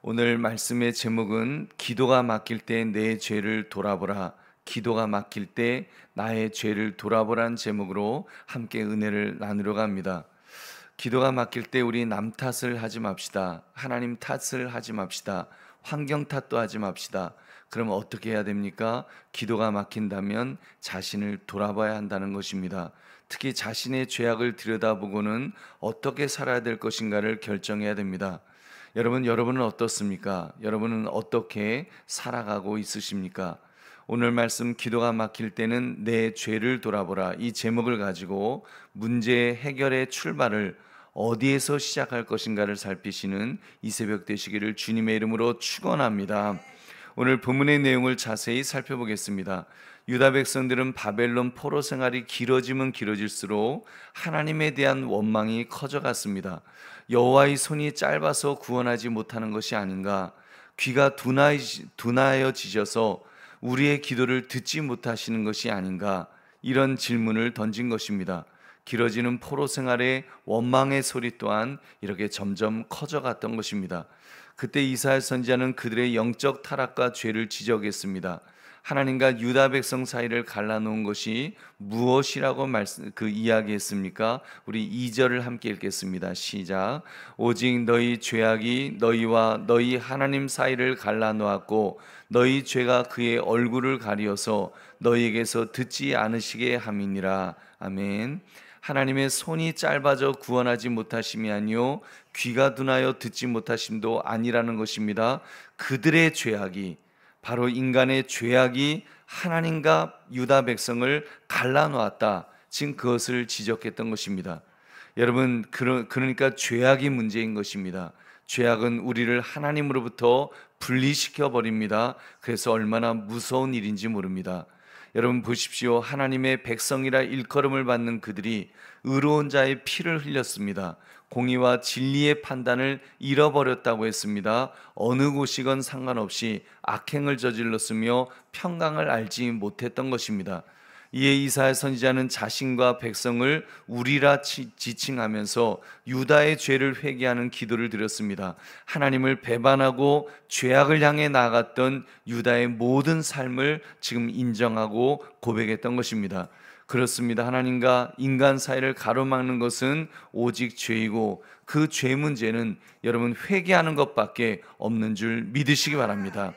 오늘 말씀의 제목은 기도가 막힐 때 내 죄를 돌아보라. 기도가 막힐 때 나의 죄를 돌아보란 제목으로 함께 은혜를 나누려고 합니다. 기도가 막힐 때 우리 남 탓을 하지 맙시다. 하나님 탓을 하지 맙시다. 환경 탓도 하지 맙시다. 그럼 어떻게 해야 됩니까? 기도가 막힌다면 자신을 돌아봐야 한다는 것입니다. 특히 자신의 죄악을 들여다보고는 어떻게 살아야 될 것인가를 결정해야 됩니다. 여러분은 어떻습니까? 여러분은 어떻게 살아가고 있으십니까? 오늘 말씀 기도가 막힐 때는 내 죄를 돌아보라. 이 제목을 가지고 문제 해결의 출발을 어디에서 시작할 것인가를 살피시는 이 새벽 되시기를 주님의 이름으로 축원합니다. 오늘 본문의 내용을 자세히 살펴보겠습니다. 유다 백성들은 바벨론 포로 생활이 길어지면 길어질수록 하나님에 대한 원망이 커져갔습니다. 여호와의 손이 짧아서 구원하지 못하는 것이 아닌가? 귀가 둔하여지셔서 우리의 기도를 듣지 못하시는 것이 아닌가? 이런 질문을 던진 것입니다. 길어지는 포로 생활의 원망의 소리 또한 이렇게 점점 커져갔던 것입니다. 그때 이사야 선지자는 그들의 영적 타락과 죄를 지적했습니다. 하나님과 유다 백성 사이를 갈라놓은 것이 무엇이라고 이야기했습니까? 우리 2절을 함께 읽겠습니다. 시작. 오직 너희 죄악이 너희와 너희 하나님 사이를 갈라놓았고 너희 죄가 그의 얼굴을 가리어서 너희에게서 듣지 않으시게 함이니라. 아멘. 하나님의 손이 짧아져 구원하지 못하심이 아니요 귀가 둔하여 듣지 못하심도 아니라는 것입니다. 그들의 죄악이, 바로 인간의 죄악이 하나님과 유다 백성을 갈라놓았다. 지금 그것을 지적했던 것입니다. 여러분, 그러니까 죄악이 문제인 것입니다. 죄악은 우리를 하나님으로부터 분리시켜 버립니다. 그래서 얼마나 무서운 일인지 모릅니다. 여러분 보십시오. 하나님의 백성이라 일컬음을 받는 그들이 의로운 자의 피를 흘렸습니다. 공의와 진리의 판단을 잃어버렸다고 했습니다. 어느 곳이건 상관없이 악행을 저질렀으며 평강을 알지 못했던 것입니다. 이에 이사야 선지자는 자신과 백성을 우리라 지칭하면서 유다의 죄를 회개하는 기도를 드렸습니다. 하나님을 배반하고 죄악을 향해 나아갔던 유다의 모든 삶을 지금 인정하고 고백했던 것입니다. 그렇습니다. 하나님과 인간 사이를 가로막는 것은 오직 죄이고 그 죄 문제는 여러분 회개하는 것밖에 없는 줄 믿으시기 바랍니다.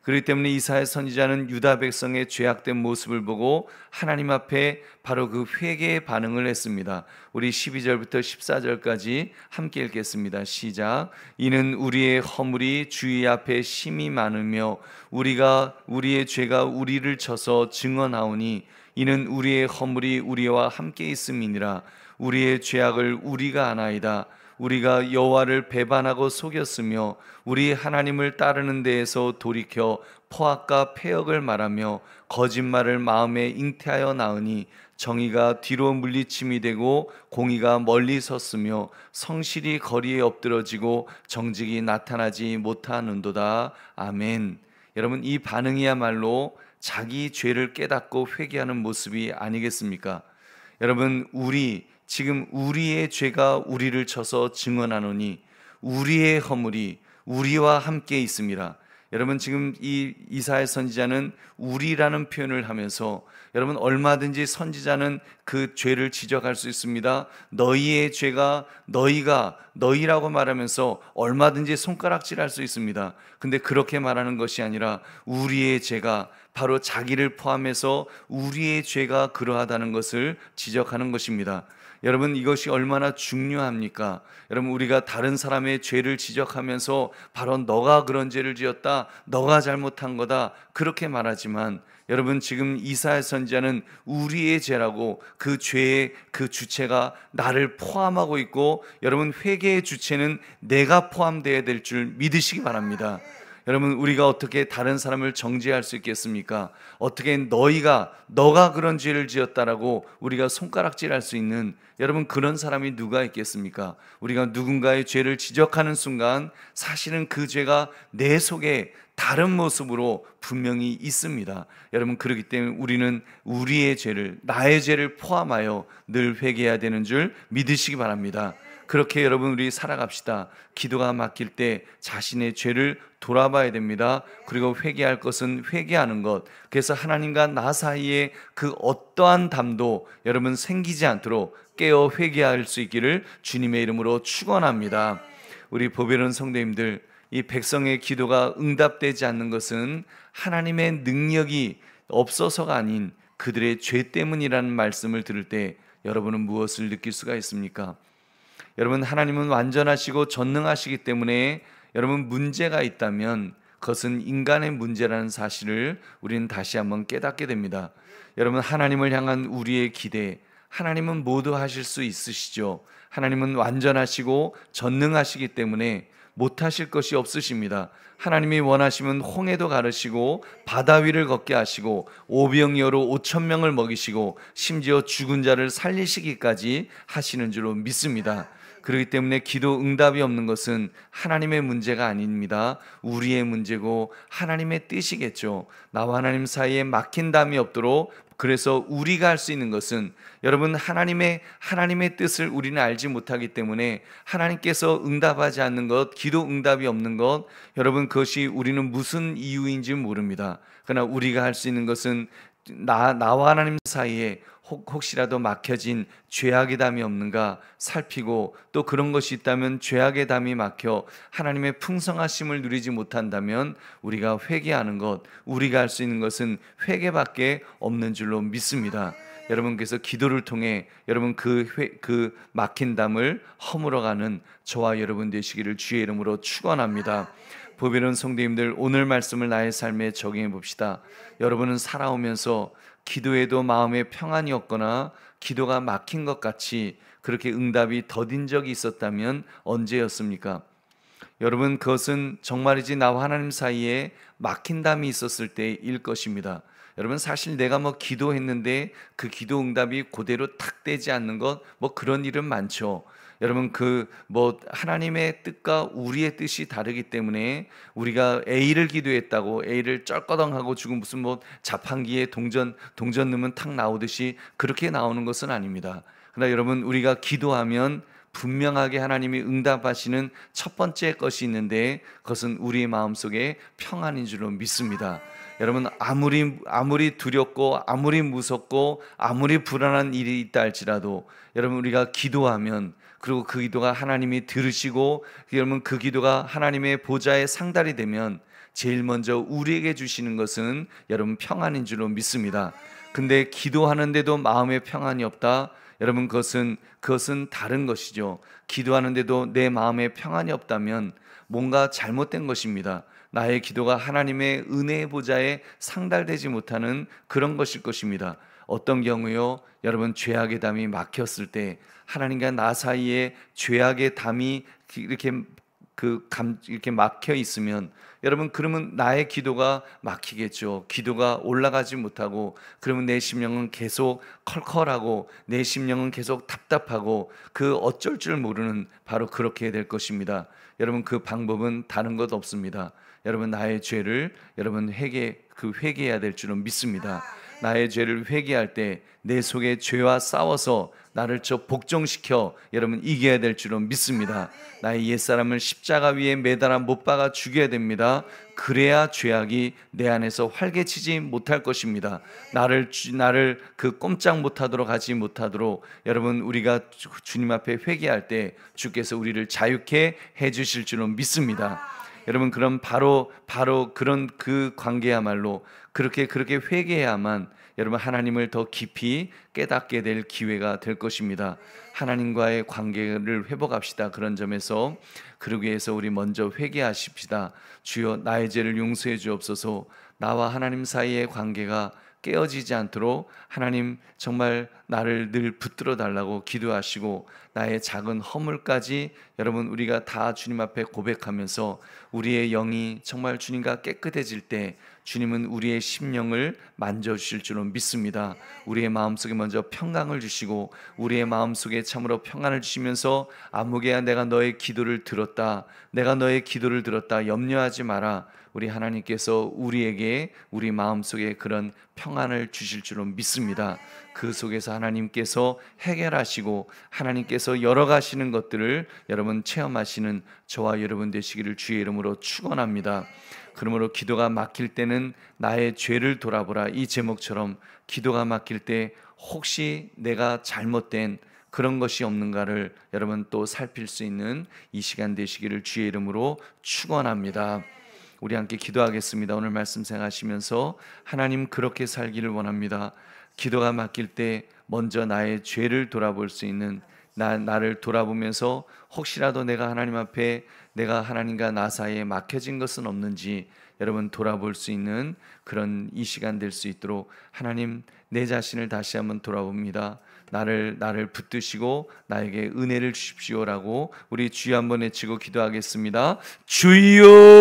그렇기 때문에 이사야 선지자는 유다 백성의 죄악된 모습을 보고 하나님 앞에 바로 그 회개의 반응을 했습니다. 우리 12절부터 14절까지 함께 읽겠습니다. 시작. 이는 우리의 허물이 주의 앞에 심히 많으며 우리의 죄가 우리를 쳐서 증언하오니 이는 우리의 허물이 우리와 함께 있음이니라. 우리의 죄악을 우리가 아나이다. 우리가 여호와를 배반하고 속였으며 우리 하나님을 따르는 데에서 돌이켜 포악과 패역을 말하며 거짓말을 마음에 잉태하여 나으니 정의가 뒤로 물리침이 되고 공의가 멀리 섰으며 성실이 거리에 엎드러지고 정직이 나타나지 못하는도다. 아멘. 여러분, 이 반응이야말로 자기 죄를 깨닫고 회개하는 모습이 아니겠습니까? 여러분, 지금 우리의 죄가 우리를 쳐서 증언하노니 우리의 허물이 우리와 함께 있습니다. 여러분, 지금 이 이사야 선지자는 우리라는 표현을 하면서 여러분 얼마든지 선지자는 그 죄를 지적할 수 있습니다. 너희의 죄가 너희라고 말하면서 얼마든지 손가락질할 수 있습니다. 근데 그렇게 말하는 것이 아니라 우리의 죄가, 바로 자기를 포함해서 우리의 죄가 그러하다는 것을 지적하는 것입니다. 여러분, 이것이 얼마나 중요합니까? 여러분, 우리가 다른 사람의 죄를 지적하면서 바로 너가 그런 죄를 지었다, 너가 잘못한 거다, 그렇게 말하지만 여러분, 지금 이사야 선지자는 우리의 죄라고, 그 죄의 그 주체가 나를 포함하고 있고, 여러분 회개의 주체는 내가 포함되어야 될 줄 믿으시기 바랍니다. 여러분, 우리가 어떻게 다른 사람을 정죄할 수 있겠습니까? 어떻게 너가 그런 죄를 지었다라고 우리가 손가락질할 수 있는, 여러분 그런 사람이 누가 있겠습니까? 우리가 누군가의 죄를 지적하는 순간 사실은 그 죄가 내 속에 다른 모습으로 분명히 있습니다. 여러분, 그렇기 때문에 우리는 우리의 죄를, 나의 죄를 포함하여 늘 회개해야 되는 줄 믿으시기 바랍니다. 그렇게 여러분 우리 살아갑시다. 기도가 막힐 때 자신의 죄를 돌아봐야 됩니다. 그리고 회개할 것은 회개하는 것. 그래서 하나님과 나 사이에 그 어떠한 담도 여러분 생기지 않도록 깨어 회개할 수 있기를 주님의 이름으로 축원합니다. 우리 보배로운 성도님들, 이 백성의 기도가 응답되지 않는 것은 하나님의 능력이 없어서가 아닌 그들의 죄 때문이라는 말씀을 들을 때 여러분은 무엇을 느낄 수가 있습니까? 여러분, 하나님은 완전하시고 전능하시기 때문에 여러분 문제가 있다면 그것은 인간의 문제라는 사실을 우리는 다시 한번 깨닫게 됩니다. 여러분, 하나님을 향한 우리의 기대, 하나님은 모두 하실 수 있으시죠. 하나님은 완전하시고 전능하시기 때문에 못하실 것이 없으십니다. 하나님이 원하시면 홍해도 가르시고 바다 위를 걷게 하시고 오병이어로 5천 명을 먹이시고 심지어 죽은 자를 살리시기까지 하시는 줄로 믿습니다. 그렇기 때문에 기도 응답이 없는 것은 하나님의 문제가 아닙니다. 우리의 문제고 하나님의 뜻이겠죠. 나와 하나님 사이에 막힌 담이 없도록, 그래서 우리가 할 수 있는 것은 여러분 하나님의 뜻을 우리는 알지 못하기 때문에 하나님께서 응답하지 않는 것, 기도 응답이 없는 것, 여러분 그것이 우리는 무슨 이유인지 모릅니다. 그러나 우리가 할 수 있는 것은 나와 하나님 사이에 혹시라도 막혀진 죄악의 담이 없는가 살피고, 또 그런 것이 있다면 죄악의 담이 막혀 하나님의 풍성하심을 누리지 못한다면 우리가 회개하는 것, 우리가 할 수 있는 것은 회개밖에 없는 줄로 믿습니다. 여러분께서 기도를 통해 여러분 그 막힌 담을 허물어가는 저와 여러분 되시기를 주의 이름으로 축원합니다. 보배로운 성도님들, 오늘 말씀을 나의 삶에 적용해 봅시다. 여러분은 살아오면서 기도에도 마음에 평안이 없거나 기도가 막힌 것 같이 그렇게 응답이 더딘 적이 있었다면 언제였습니까? 여러분, 그것은 정말이지 나와 하나님 사이에 막힌 담이 있었을 때일 것입니다. 여러분, 사실 내가 기도했는데 그 기도 응답이 그대로 탁 되지 않는 것, 그런 일은 많죠. 여러분, 하나님의 뜻과 우리의 뜻이 다르기 때문에 우리가 A를 기도했다고 A를 쩔꺼덩하고 지금 무슨 자판기에 동전 넣으면 탁 나오듯이 그렇게 나오는 것은 아닙니다. 그러나 여러분, 우리가 기도하면 분명하게 하나님이 응답하시는 첫 번째 것이 있는데 그것은 우리의 마음속에 평안인 줄로 믿습니다. 여러분, 아무리 두렵고 아무리 무섭고 아무리 불안한 일이 있다 할지라도 여러분, 우리가 기도하면, 그리고 그 기도가 하나님이 들으시고 여러분 그 기도가 하나님의 보좌에 상달이 되면 제일 먼저 우리에게 주시는 것은 여러분 평안인 줄로 믿습니다. 근데 기도하는데도 마음에 평안이 없다? 여러분, 그것은 다른 것이죠. 기도하는데도 내 마음에 평안이 없다면 뭔가 잘못된 것입니다. 나의 기도가 하나님의 은혜의 보좌에 상달되지 못하는 그런 것일 것입니다. 어떤 경우요? 여러분, 죄악의 담이 막혔을 때, 하나님과 나 사이에 죄악의 담이 이렇게 막혀 있으면 여러분, 그러면 나의 기도가 막히겠죠. 기도가 올라가지 못하고, 그러면 내 심령은 계속 컬컬하고 내 심령은 계속 답답하고 그 어쩔 줄 모르는, 바로 그렇게 될 것입니다. 여러분, 그 방법은 다른 것 없습니다. 여러분, 나의 죄를 여러분 회개해야 될 줄은 믿습니다. 나의 죄를 회개할 때 내 속에 죄와 싸워서 나를 복종시켜 여러분 이겨야 될 줄은 믿습니다. 나의 옛사람을 십자가 위에 매달아 못 박아 죽여야 됩니다. 그래야 죄악이 내 안에서 활개치지 못할 것입니다. 나를 꼼짝 못하도록 하지 못하도록 여러분, 우리가 주님 앞에 회개할 때 주께서 우리를 자유케 해주실 줄은 믿습니다. 여러분, 그럼 바로 그런 그 관계야말로 그렇게 회개해야만 여러분 하나님을 더 깊이 깨닫게 될 기회가 될 것입니다. 하나님과의 관계를 회복합시다. 그런 점에서 그러기 위해서 우리 먼저 회개하십시다. 주여, 나의 죄를 용서해 주옵소서. 나와 하나님 사이의 관계가 깨어지지 않도록 하나님 정말 나를 늘 붙들어 달라고 기도하시고, 나의 작은 허물까지 여러분 우리가 다 주님 앞에 고백하면서 우리의 영이 정말 주님과 깨끗해질 때 주님은 우리의 심령을 만져주실 줄은 믿습니다. 우리의 마음속에 먼저 평강을 주시고 우리의 마음속에 참으로 평안을 주시면서, 아무개야 내가 너의 기도를 들었다, 내가 너의 기도를 들었다, 염려하지 마라. 우리 하나님께서 우리에게 우리 마음속에 그런 평안을 주실 줄은 믿습니다. 그 속에서 하나님께서 해결하시고 하나님께서 열어가시는 것들을 여러분 체험하시는 저와 여러분 되시기를 주의 이름으로 축원합니다. 그러므로 기도가 막힐 때는 나의 죄를 돌아보라, 이 제목처럼 기도가 막힐 때 혹시 내가 잘못된 그런 것이 없는가를 여러분 또 살필 수 있는 이 시간 되시기를 주의 이름으로 축원합니다. 우리 함께 기도하겠습니다. 오늘 말씀 생각하시면서 하나님, 그렇게 살기를 원합니다. 기도가 막힐 때 먼저 나의 죄를 돌아볼 수 있는, 나를 돌아보면서 혹시라도 내가 하나님 앞에, 내가 하나님과 나 사이에 막혀진 것은 없는지 여러분 돌아볼 수 있는 그런 이 시간 될 수 있도록 하나님, 내 자신을 다시 한번 돌아봅니다. 나를 붙드시고 나에게 은혜를 주십시오라고 우리 주여 한번 외치고 기도하겠습니다. 주여!